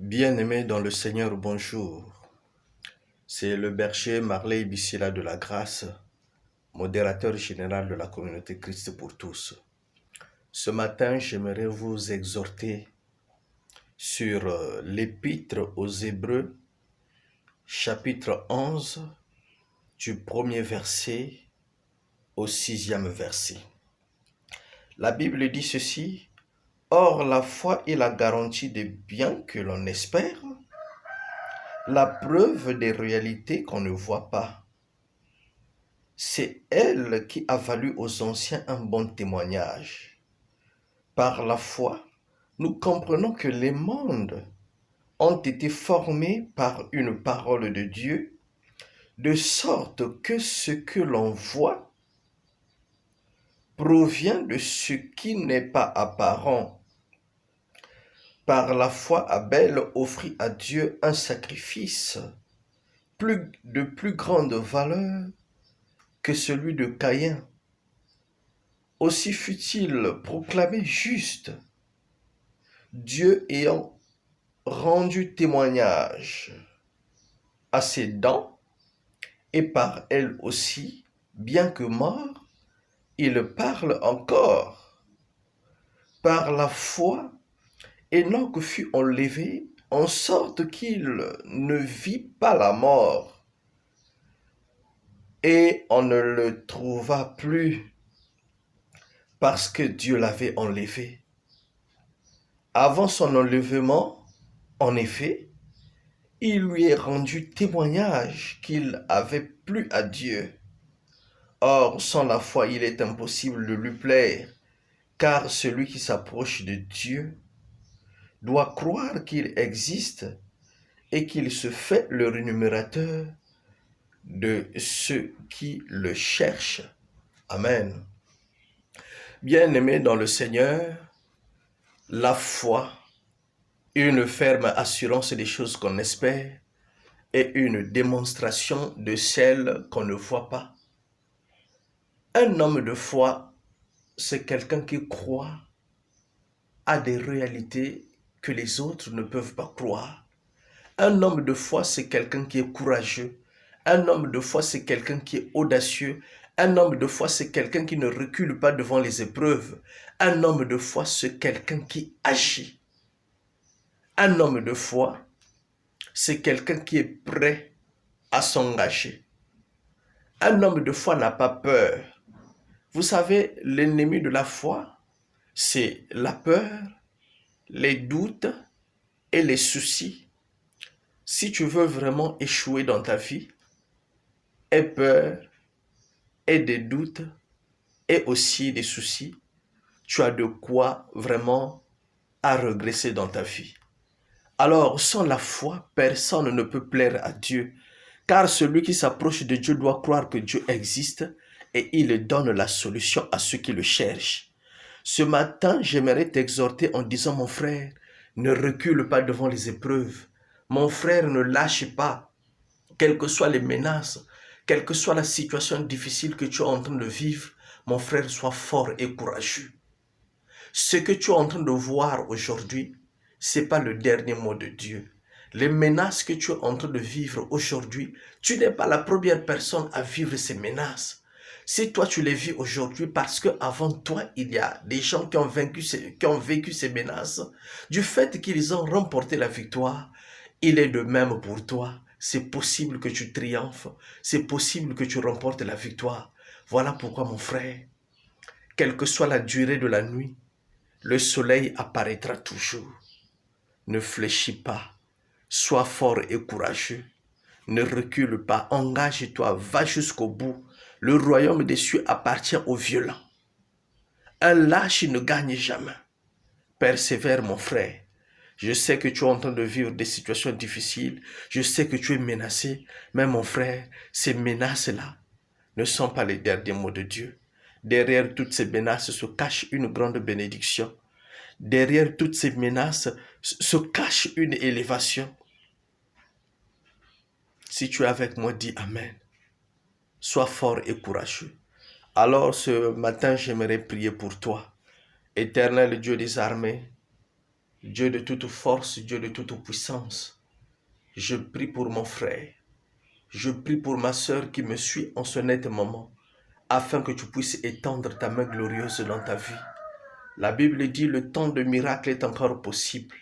Bien-aimés dans le Seigneur, bonjour. C'est le berger Marley Bissila de la Grâce, modérateur général de la communauté Christ pour tous. Ce matin, j'aimerais vous exhorter sur l'épître aux Hébreux, chapitre 11, du premier verset au sixième verset. La Bible dit ceci: Or, la foi est la garantie des biens que l'on espère, la preuve des réalités qu'on ne voit pas. C'est elle qui a valu aux anciens un bon témoignage. Par la foi, nous comprenons que les mondes ont été formés par une parole de Dieu, de sorte que ce que l'on voit provient de ce qui n'est pas apparent. Par la foi, Abel offrit à Dieu un sacrifice de plus grande valeur que celui de Caïn. Aussi fut-il proclamé juste, Dieu ayant rendu témoignage à ses dents, et par elles aussi, bien que mort, il parle encore. Par la foi, Enoch fut enlevé en sorte qu'il ne vit pas la mort, et on ne le trouva plus parce que Dieu l'avait enlevé. Avant son enlèvement, en effet, il lui est rendu témoignage qu'il avait plu à Dieu. Or, sans la foi, il est impossible de lui plaire, car celui qui s'approche de Dieu doit croire qu'il existe et qu'il se fait le rémunérateur de ceux qui le cherchent. Amen. Bien-aimés dans le Seigneur, la foi, une ferme assurance des choses qu'on espère, et une démonstration de celles qu'on ne voit pas. Un homme de foi, c'est quelqu'un qui croit à des réalités que les autres ne peuvent pas croire. Un homme de foi, c'est quelqu'un qui est courageux. Un homme de foi, c'est quelqu'un qui est audacieux. Un homme de foi, c'est quelqu'un qui ne recule pas devant les épreuves. Un homme de foi, c'est quelqu'un qui agit. Un homme de foi, c'est quelqu'un qui est prêt à s'engager. Un homme de foi n'a pas peur. Vous savez, l'ennemi de la foi, c'est la peur, les doutes et les soucis. Si tu veux vraiment échouer dans ta vie, aie peur et des doutes et aussi des soucis, tu as de quoi vraiment à regresser dans ta vie. Alors, sans la foi, personne ne peut plaire à Dieu, car celui qui s'approche de Dieu doit croire que Dieu existe et il donne la solution à ceux qui le cherchent. Ce matin, j'aimerais t'exhorter en disant, mon frère, ne recule pas devant les épreuves. Mon frère, ne lâche pas, quelles que soient les menaces, quelle que soit la situation difficile que tu es en train de vivre, mon frère, sois fort et courageux. Ce que tu es en train de voir aujourd'hui, ce n'est pas le dernier mot de Dieu. Les menaces que tu es en train de vivre aujourd'hui, tu n'es pas la première personne à vivre ces menaces. Si toi tu les vis aujourd'hui, parce qu'avant toi, il y a des gens qui ont vécu ces menaces, du fait qu'ils ont remporté la victoire, il est de même pour toi. C'est possible que tu triomphes, c'est possible que tu remportes la victoire. Voilà pourquoi mon frère, quelle que soit la durée de la nuit, le soleil apparaîtra toujours. Ne fléchis pas, sois fort et courageux. Ne recule pas, engage-toi, va jusqu'au bout. Le royaume des cieux appartient aux violents. Un lâche ne gagne jamais. Persévère, mon frère. Je sais que tu es en train de vivre des situations difficiles. Je sais que tu es menacé. Mais mon frère, ces menaces-là ne sont pas les derniers mots de Dieu. Derrière toutes ces menaces se cache une grande bénédiction. Derrière toutes ces menaces se cache une élévation. Si tu es avec moi, dis Amen. Sois fort et courageux. Alors ce matin, j'aimerais prier pour toi. Éternel Dieu des armées, Dieu de toute force, Dieu de toute puissance, je prie pour mon frère, je prie pour ma sœur qui me suit en ce net moment, afin que tu puisses étendre ta main glorieuse dans ta vie. La Bible dit le temps de miracle est encore possible.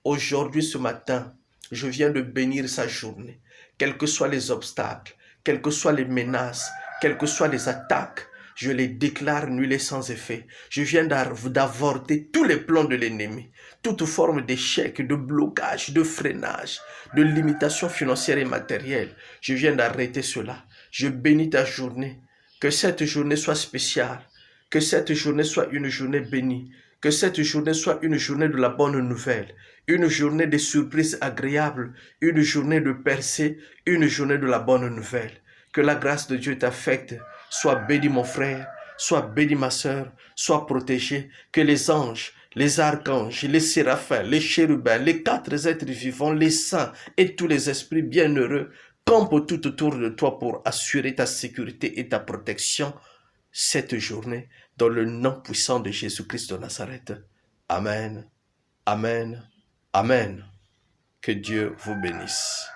Aujourd'hui, ce matin, je viens de bénir sa journée. Quels que soient les obstacles, quelles que soient les menaces, quelles que soient les attaques, je les déclare nuls et sans effet. Je viens d'avorter tous les plans de l'ennemi, toute forme d'échec, de blocage, de freinage, de limitation financière et matérielle. Je viens d'arrêter cela. Je bénis ta journée. Que cette journée soit spéciale. Que cette journée soit une journée bénie. Que cette journée soit une journée de la bonne nouvelle, une journée de surprises agréables, une journée de percée, une journée de la bonne nouvelle. Que la grâce de Dieu t'affecte. Sois béni mon frère, sois béni ma sœur, sois protégé. Que les anges, les archanges, les séraphins, les chérubins, les 4 êtres vivants, les saints et tous les esprits bienheureux campent tout autour de toi pour assurer ta sécurité et ta protection cette journée, dans le nom puissant de Jésus-Christ de Nazareth. Amen, Amen, Amen. Que Dieu vous bénisse.